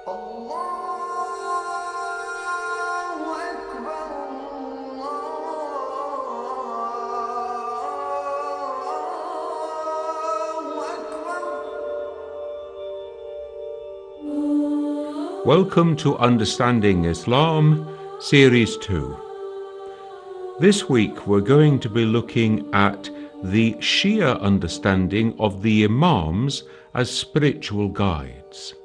Welcome to Understanding Islam, Series 2. This week we're going to be looking at the Shia understanding of the Imams as spiritual guides.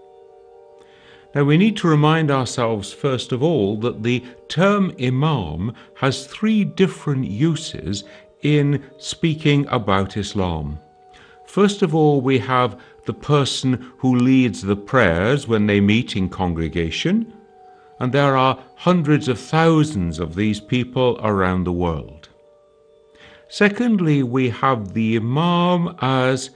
Now we need to remind ourselves first of all that the term Imam has three different uses in speaking about Islam. First of all, we have the person who leads the prayers when they meet in congregation, and there are hundreds of thousands of these people around the world. Secondly, we have the Imam as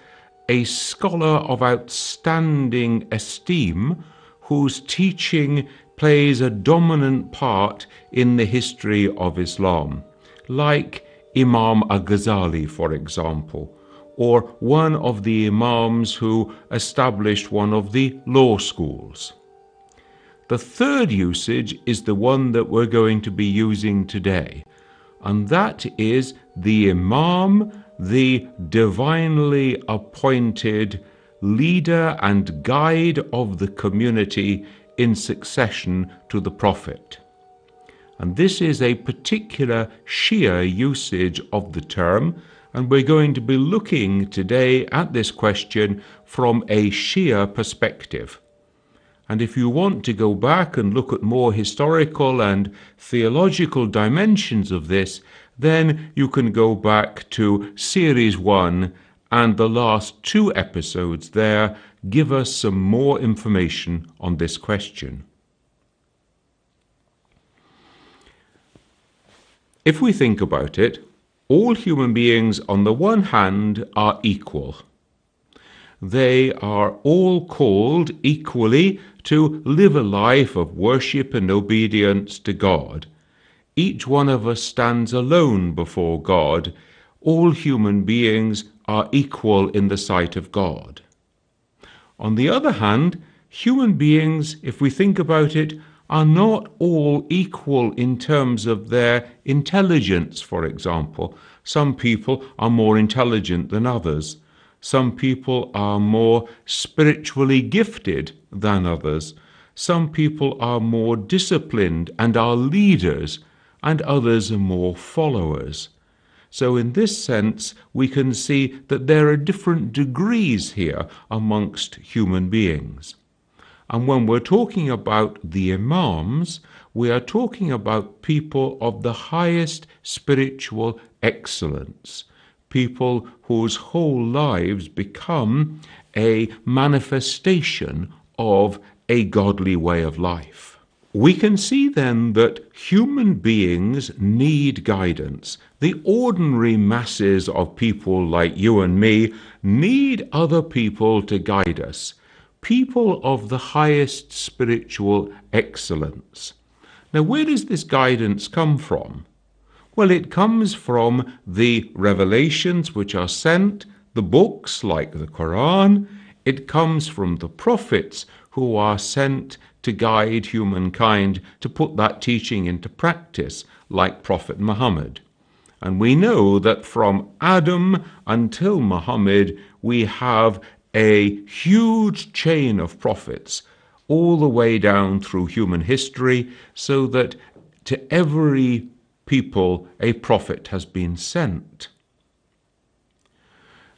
a scholar of outstanding esteem whose teaching plays a dominant part in the history of Islam, like Imam al-Ghazali, for example, or one of the Imams who established one of the law schools. The third usage is the one that we're going to be using today, and that is the Imam, the divinely appointed leader and guide of the community in succession to the Prophet. And this is a particular Shia usage of the term, and we're going to be looking today at this question from a Shia perspective. And if you want to go back and look at more historical and theological dimensions of this, then you can go back to Series 1, and the last 2 episodes there give us some more information on this question. If we think about it, all human beings on the one hand are equal. They are all called equally to live a life of worship and obedience to God. Each one of us stands alone before God. All human beings are equal in the sight of God. On the other hand, human beings, if we think about it, are not all equal in terms of their intelligence, for example. Some people are more intelligent than others. Some people are more spiritually gifted than others. Some people are more disciplined and are leaders, and others are more followers. So in this sense, we can see that there are different degrees here amongst human beings. And when we're talking about the Imams, we are talking about people of the highest spiritual excellence, people whose whole lives become a manifestation of a godly way of life. We can see then that human beings need guidance. The ordinary masses of people like you and me need other people to guide us. People of the highest spiritual excellence. Now, where does this guidance come from? Well, it comes from the revelations which are sent, the books like the Quran. It comes from the prophets who are sent to guide humankind to put that teaching into practice, like Prophet Muhammad. And we know that from Adam until Muhammad, we have a huge chain of prophets all the way down through human history, so that to every people a prophet has been sent.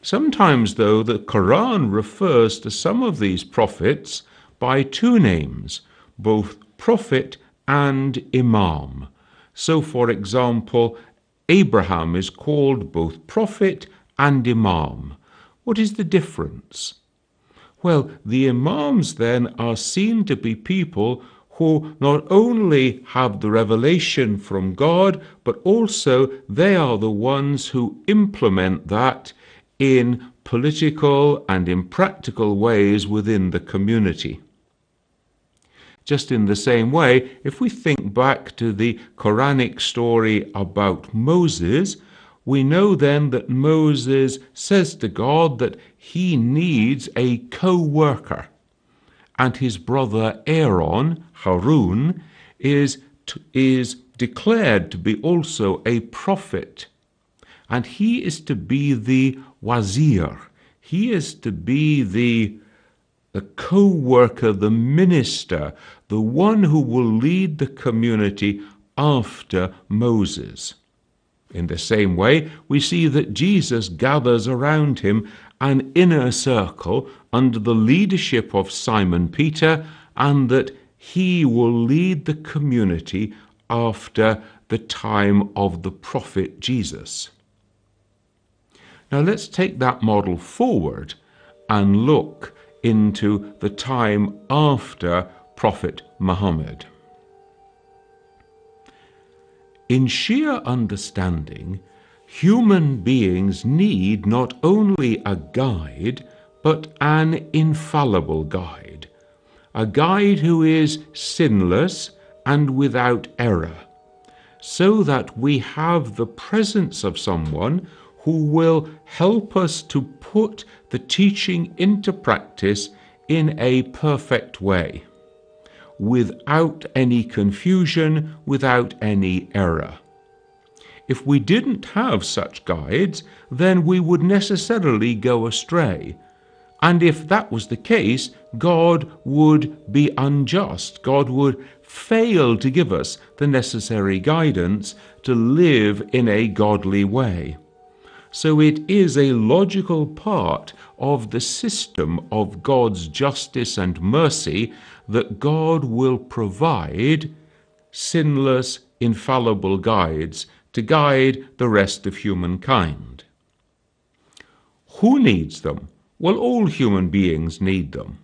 Sometimes, though, the Quran refers to some of these prophets by 2 names, both prophet and imam. So, for example, Abraham is called both prophet and imam. What is the difference? Well, the Imams then are seen to be people who not only have the revelation from God, but also they are the ones who implement that in political and in practical ways within the community. Just in the same way, if we think back to the Quranic story about Moses, we know then that Moses says to God that he needs a co-worker. and his brother Aaron, Harun, is declared to be also a prophet. And he is to be the wazir. He is to be the co-worker, the minister, the one who will lead the community after Moses. In the same way, we see that Jesus gathers around him an inner circle under the leadership of Simon Peter, and that he will lead the community after the time of the prophet Jesus. Now let's take that model forward and look into the time after Prophet Muhammad. In sheer understanding, human beings need not only a guide, but an infallible guide, a guide who is sinless and without error, so that we have the presence of someone who will help us to put the teaching into practice in a perfect way, without any confusion, without any error. If we didn't have such guides, then we would necessarily go astray. And if that was the case, God would be unjust. God would fail to give us the necessary guidance to live in a godly way. So it is a logical part of the system of God's justice and mercy that God will provide sinless, infallible guides to guide the rest of humankind. Who needs them? Well, all human beings need them.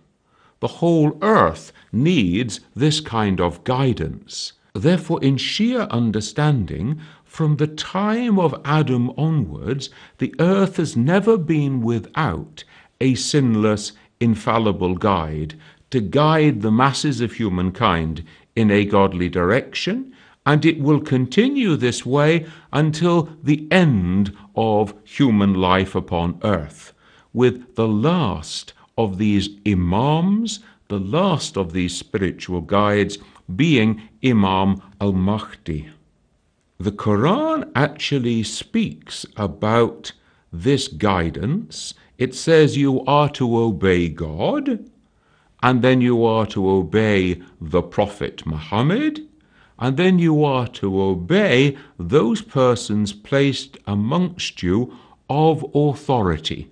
The whole earth needs this kind of guidance. Therefore, in sheer understanding, from the time of Adam onwards, the earth has never been without a sinless, infallible guide to guide the masses of humankind in a godly direction, and it will continue this way until the end of human life upon earth, with the last of these Imams, the last of these spiritual guides, being Imam al-Mahdi. The Quran actually speaks about this guidance. It says you are to obey God, and then you are to obey the Prophet Muhammad, and then you are to obey those persons placed amongst you of authority.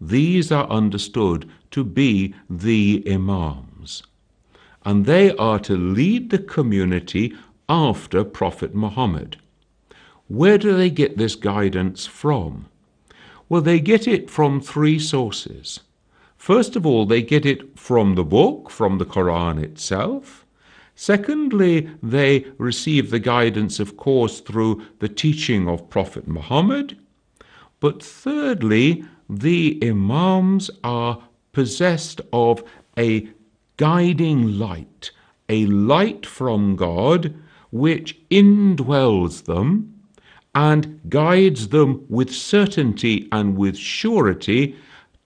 These are understood to be the Imams, and they are to lead the community after Prophet Muhammad. Where do they get this guidance from? Well, they get it from three sources. First of all, they get it from the book, from the Quran itself. Secondly, they receive the guidance, of course, through the teaching of Prophet Muhammad. But thirdly, the Imams are possessed of a guiding light, a light from God which indwells them and guides them with certainty and with surety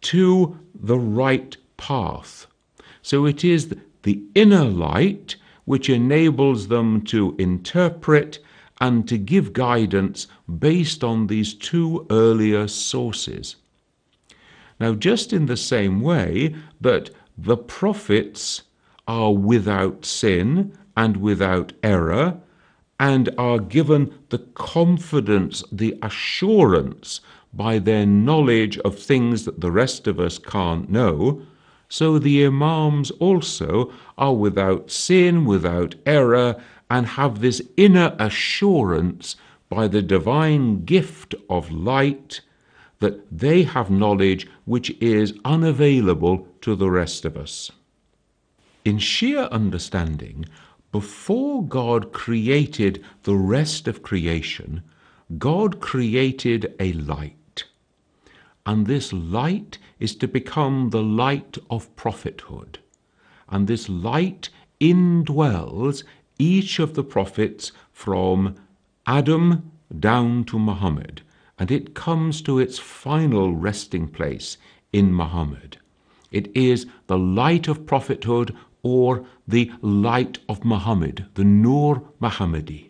to the right path. So it is the inner light which enables them to interpret and to give guidance based on these two earlier sources. Now, just in the same way that the prophets are without sin and without error, and are given the confidence, the assurance by their knowledge of things that the rest of us can't know, so the Imams also are without sin, without error, and have this inner assurance by the divine gift of light that they have knowledge which is unavailable to the rest of us. In sheer understanding, before God created the rest of creation, God created a light. And this light is to become the light of prophethood. And this light indwells each of the prophets from Adam down to Muhammad. And it comes to its final resting place in Muhammad. It is the light of prophethood, or the light of Muhammad, the Nur Muhammadi.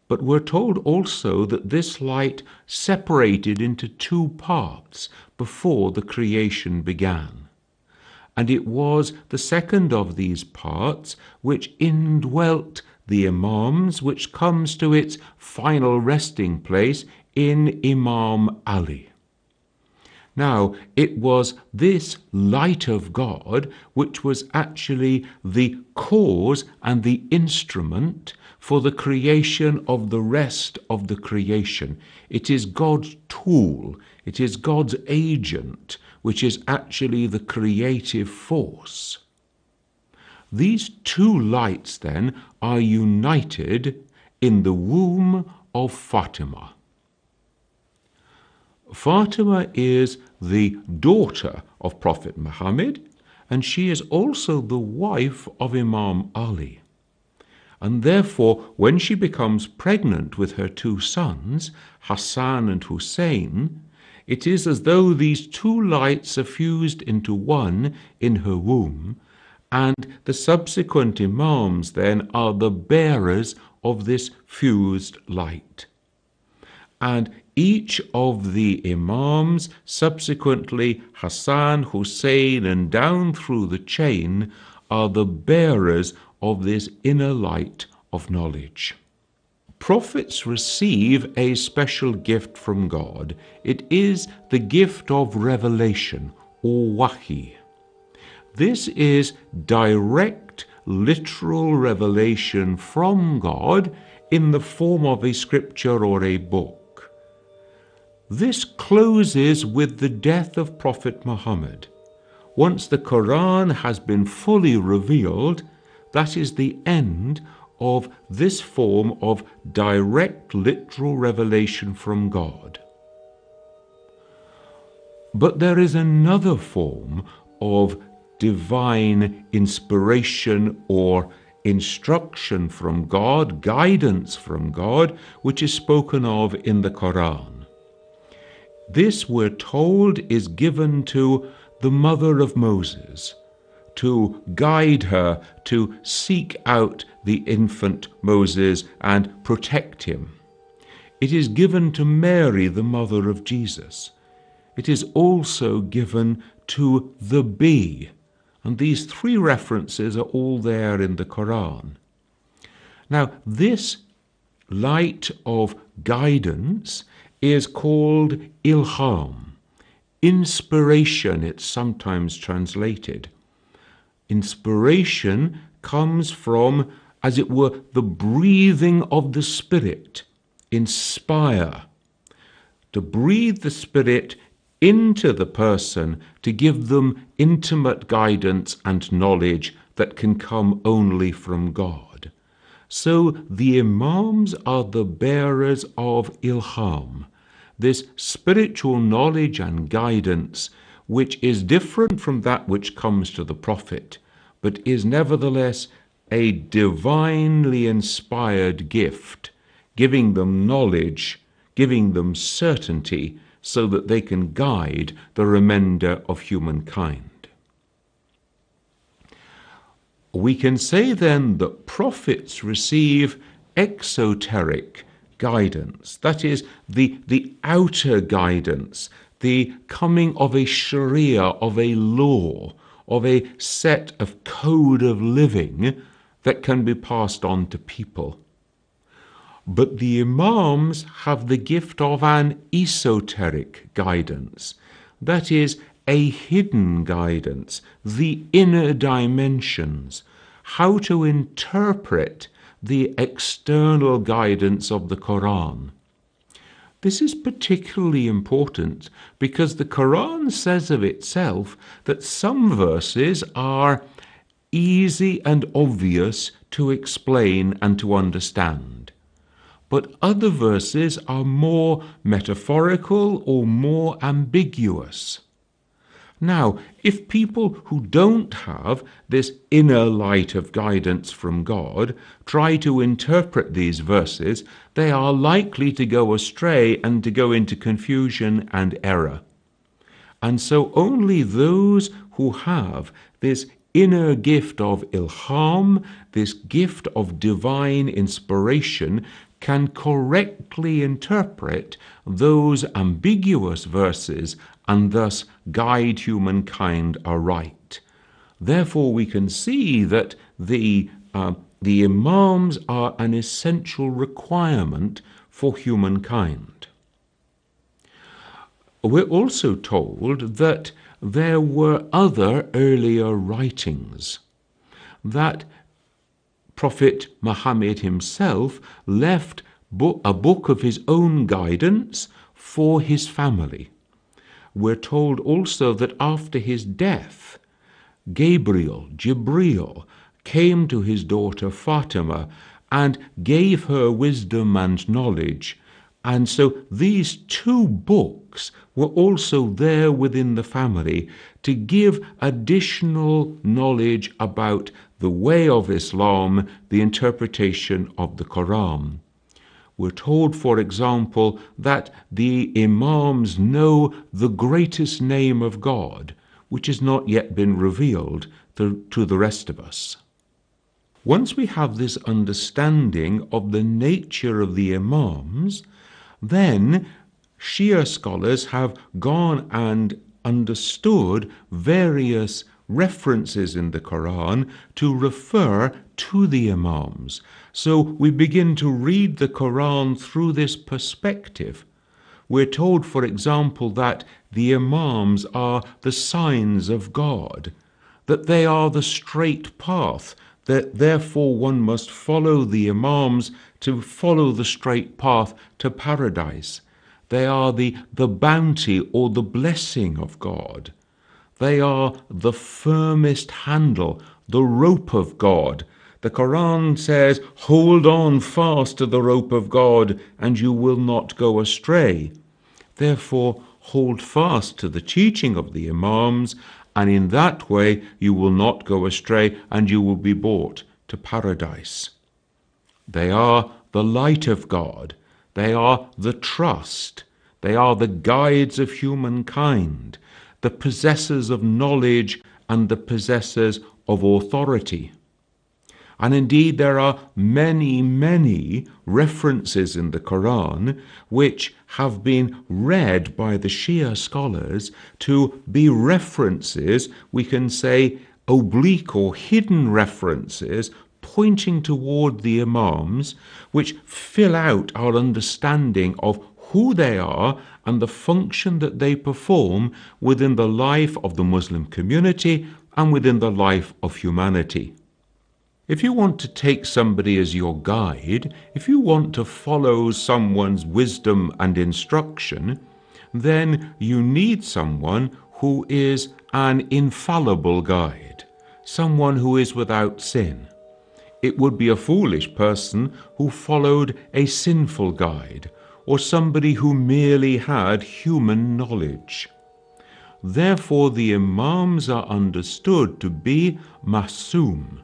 But we're told also that this light separated into two parts before the creation began. And it was the second of these parts which indwelt the Imams, which comes to its final resting place in Imam Ali. Now, it was this light of God which was actually the cause and the instrument for the creation of the rest of the creation. It is God's tool, it is God's agent, which is actually the creative force. These two lights, then, are united in the womb of Fatima. Fatima is the daughter of Prophet Muhammad, and she is also the wife of Imam Ali. And therefore, when she becomes pregnant with her two sons, Hassan and Hussein, it is as though these two lights are fused into one in her womb, and the subsequent Imams then are the bearers of this fused light. And each of the Imams, subsequently Hassan, Hussein, and down through the chain, are the bearers of this inner light of knowledge. Prophets receive a special gift from God. It is the gift of revelation, or wahi. This is direct, literal revelation from God in the form of a scripture or a book. This closes with the death of Prophet Muhammad. Once the Quran has been fully revealed, that is the end of this form of direct literal revelation from God. But there is another form of divine inspiration or instruction from God, guidance from God, which is spoken of in the Quran. This, we're told, is given to the mother of Moses, to guide her to seek out the infant Moses and protect him. It is given to Mary, the mother of Jesus. It is also given to the bee, and these three references are all there in the Quran. Now, this light of guidance is called ilham. Inspiration, it's sometimes translated. Inspiration comes from, as it were, the breathing of the Spirit. Inspire. To breathe the Spirit into the person to give them intimate guidance and knowledge that can come only from God. So the Imams are the bearers of ilham, this spiritual knowledge and guidance which is different from that which comes to the Prophet, but is nevertheless a divinely inspired gift, giving them knowledge, giving them certainty, so that they can guide the remainder of humankind. We can say then that prophets receive exoteric guidance, that is, the outer guidance, the coming of a sharia, of a law, of a set of code of living that can be passed on to people. But the Imams have the gift of an esoteric guidance, that is, a hidden guidance, the inner dimensions, how to interpret the external guidance of the Quran. This is particularly important because the Quran says of itself that some verses are easy and obvious to explain and to understand, but other verses are more metaphorical or more ambiguous. Now, if people who don't have this inner light of guidance from God try to interpret these verses, they are likely to go astray and to go into confusion and error. And so only those who have this inner gift of ilham, this gift of divine inspiration, can correctly interpret those ambiguous verses and thus guide humankind aright. Therefore, we can see that the Imams are an essential requirement for humankind. We're also told that there were other earlier writings, that Prophet Muhammad himself left a book of his own guidance for his family. We're told also that after his death, Jibril, came to his daughter Fatima and gave her wisdom and knowledge. And so these two books were also there within the family to give additional knowledge about the way of Islam, the interpretation of the Quran. We're told, for example, that the Imams know the greatest name of God, which has not yet been revealed to the rest of us. Once we have this understanding of the nature of the Imams, then Shia scholars have gone and understood various references in the Quran to refer to the Imams. So we begin to read the Quran through this perspective. We're told, for example, that the Imams are the signs of God, that they are the straight path, that therefore one must follow the Imams to follow the straight path to paradise. They are the bounty or the blessing of God. They are the firmest handle, the rope of God. The Quran says, hold on fast to the rope of God and you will not go astray. Therefore, hold fast to the teaching of the Imams, and in that way you will not go astray and you will be brought to paradise. They are the light of God. They are the trust. They are the guides of humankind, the possessors of knowledge and the possessors of authority. And indeed, there are many, many references in the Quran which have been read by the Shia scholars to be references, we can say oblique or hidden references, pointing toward the Imams, which fill out our understanding of who they are and the function that they perform within the life of the Muslim community and within the life of humanity. If you want to take somebody as your guide, if you want to follow someone's wisdom and instruction, then you need someone who is an infallible guide, someone who is without sin. It would be a foolish person who followed a sinful guide, or somebody who merely had human knowledge. Therefore, the Imams are understood to be masum.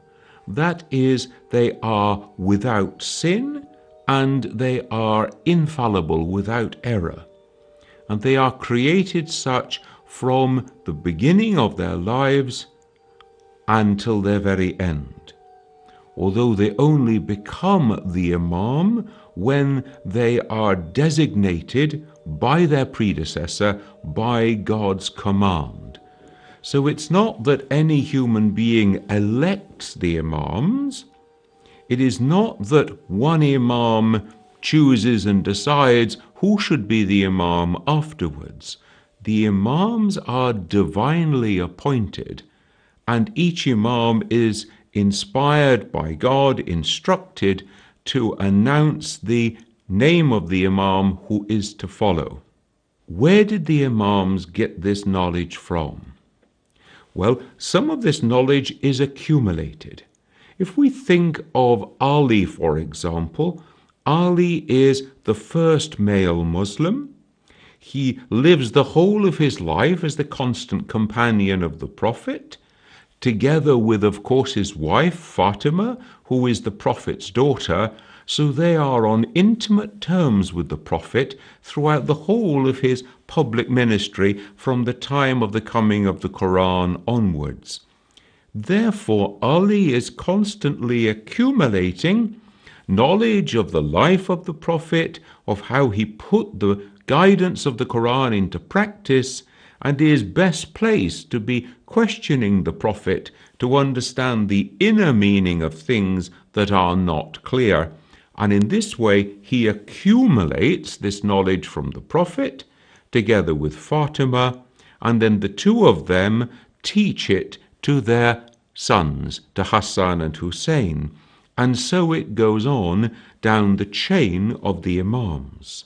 That is, they are without sin and they are infallible, without error. And they are created such from the beginning of their lives until their very end. Although they only become the Imam when they are designated by their predecessor by God's command. So it's not that any human being elects the Imams. It is not that one Imam chooses and decides who should be the Imam afterwards. The Imams are divinely appointed, and each Imam is inspired by God, instructed to announce the name of the Imam who is to follow. Where did the Imams get this knowledge from? Well, some of this knowledge is accumulated. If we think of Ali, for example, Ali is the first male Muslim. He lives the whole of his life as the constant companion of the Prophet, together with, of course, his wife, Fatima, who is the Prophet's daughter, So they are on intimate terms with the Prophet throughout the whole of his public ministry from the time of the coming of the Quran onwards. Therefore, Ali is constantly accumulating knowledge of the life of the Prophet, of how he put the guidance of the Quran into practice, and is best placed to be questioning the Prophet to understand the inner meaning of things that are not clear. And in this way, he accumulates this knowledge from the Prophet together with Fatima, and then the two of them teach it to their sons, to Hassan and Hussein. And so it goes on down the chain of the Imams.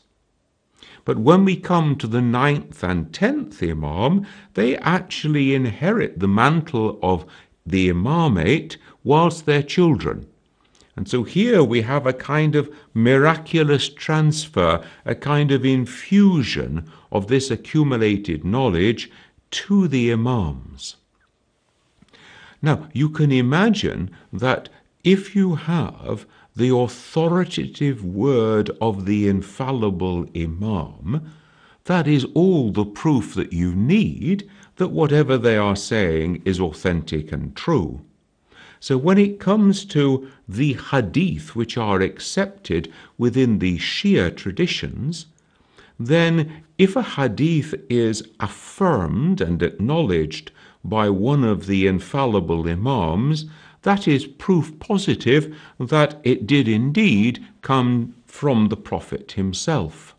But when we come to the 9th and 10th Imam, they actually inherit the mantle of the Imamate whilst they're children. And so here we have a kind of miraculous transfer, a kind of infusion of this accumulated knowledge to the Imams. Now, you can imagine that if you have the authoritative word of the infallible Imam, that is all the proof that you need that whatever they are saying is authentic and true. So when it comes to the hadith which are accepted within the Shia traditions, then if a hadith is affirmed and acknowledged by one of the infallible Imams, that is proof positive that it did indeed come from the Prophet himself.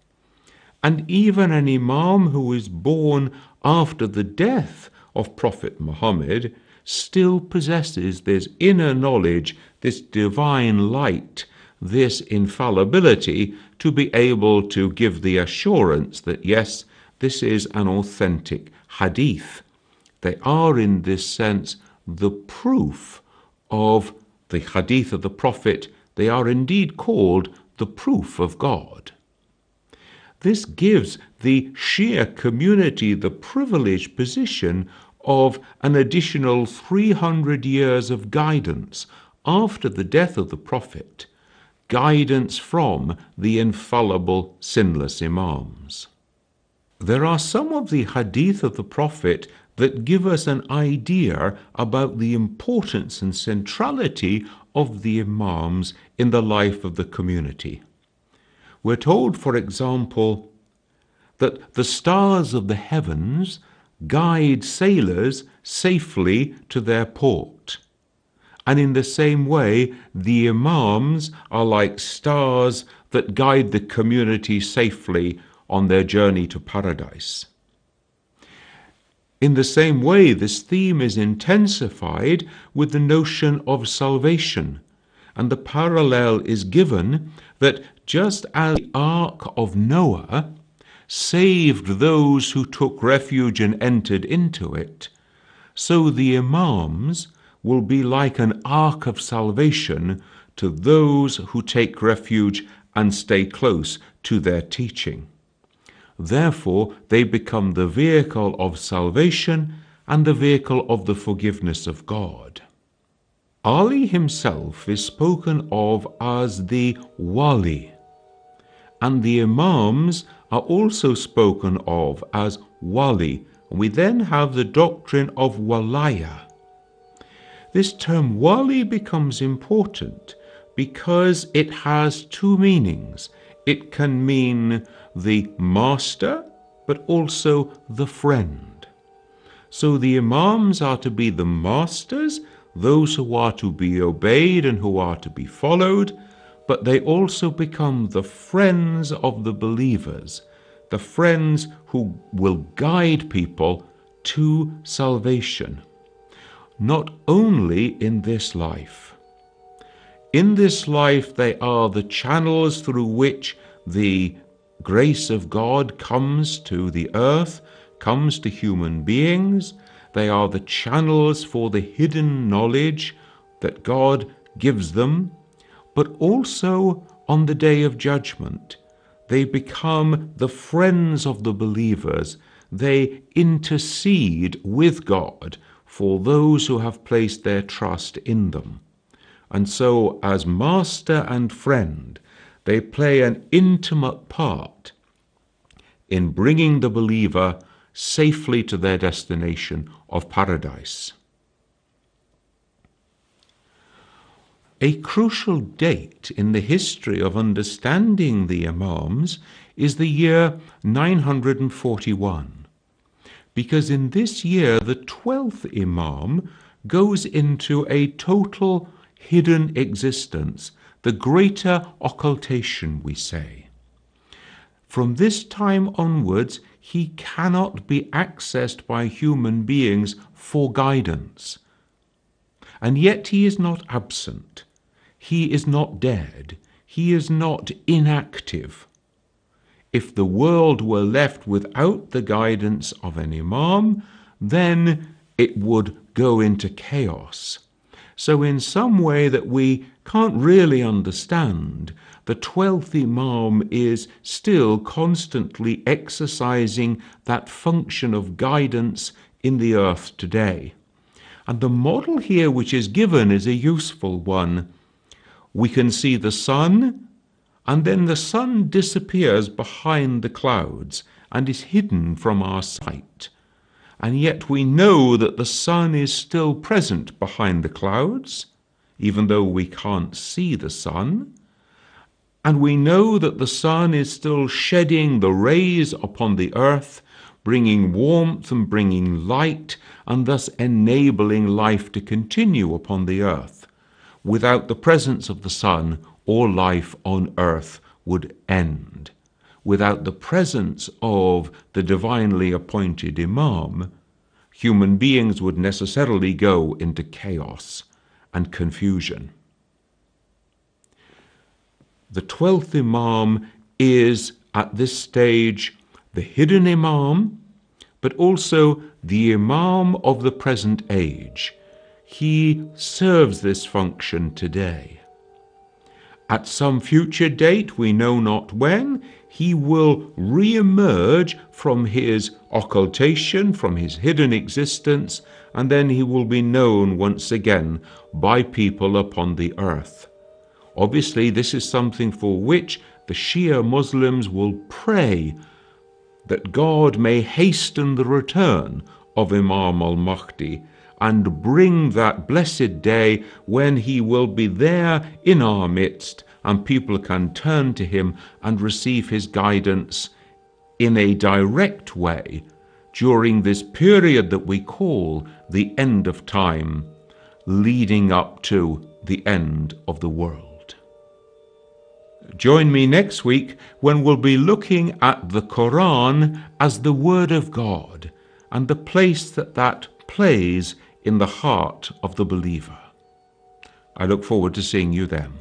And even an Imam who is born after the death of Prophet Muhammad still possesses this inner knowledge, this divine light, this infallibility to be able to give the assurance that yes, this is an authentic hadith. They are in this sense the proof of the hadith of the Prophet. They are indeed called the proof of God. This gives the Shia community the privileged position of an additional 300 years of guidance after the death of the Prophet, guidance from the infallible sinless Imams. There are some of the hadith of the Prophet that give us an idea about the importance and centrality of the Imams in the life of the community. We're told, for example, that the stars of the heavens guide sailors safely to their port. And in the same way, the Imams are like stars that guide the community safely on their journey to paradise. In the same way, this theme is intensified with the notion of salvation, and the parallel is given that just as the Ark of Noah saved those who took refuge and entered into it, so the Imams will be like an ark of salvation to those who take refuge and stay close to their teaching. Therefore, they become the vehicle of salvation and the vehicle of the forgiveness of God. Ali himself is spoken of as the Wali, and the Imams are also spoken of as Wali. We then have the doctrine of Walaya. This term Wali becomes important because it has two meanings. It can mean the master, but also the friend. So the Imams are to be the masters, those who are to be obeyed and who are to be followed, but they also become the friends of the believers, the friends who will guide people to salvation, not only in this life. In this life, they are the channels through which the grace of God comes to the earth, comes to human beings. They are the channels for the hidden knowledge that God gives them. But also on the day of judgment, they become the friends of the believers. They intercede with God for those who have placed their trust in them. And so, as master and friend, they play an intimate part in bringing the believer safely to their destination of paradise. A crucial date in the history of understanding the Imams is the year 941, because in this year the 12th Imam goes into a total hidden existence, the greater occultation, we say. From this time onwards, he cannot be accessed by human beings for guidance. And yet he is not absent. He is not dead. He is not inactive. If the world were left without the guidance of an Imam, then it would go into chaos. So in some way that we can't really understand, the 12th Imam is still constantly exercising that function of guidance in the earth today. And the model here which is given is a useful one. We can see the sun, and then the sun disappears behind the clouds and is hidden from our sight. And yet we know that the sun is still present behind the clouds, even though we can't see the sun. And we know that the sun is still shedding the rays upon the earth, bringing warmth and bringing light, and thus enabling life to continue upon the earth. Without the presence of the sun, all life on earth would end. Without the presence of the divinely appointed Imam, human beings would necessarily go into chaos and confusion. The 12th Imam is, at this stage, the hidden Imam, but also the Imam of the present age. He serves this function today. At some future date, we know not when, he will re-emerge from his occultation, from his hidden existence, and then he will be known once again by people upon the earth. Obviously, this is something for which the Shia Muslims will pray, that God may hasten the return of Imam al-Mahdi and bring that blessed day when he will be there in our midst and people can turn to him and receive his guidance in a direct way during this period that we call the end of time, leading up to the end of the world. Join me next week when we'll be looking at the Quran as the Word of God and the place that that plays in the heart of the believer. I look forward to seeing you then.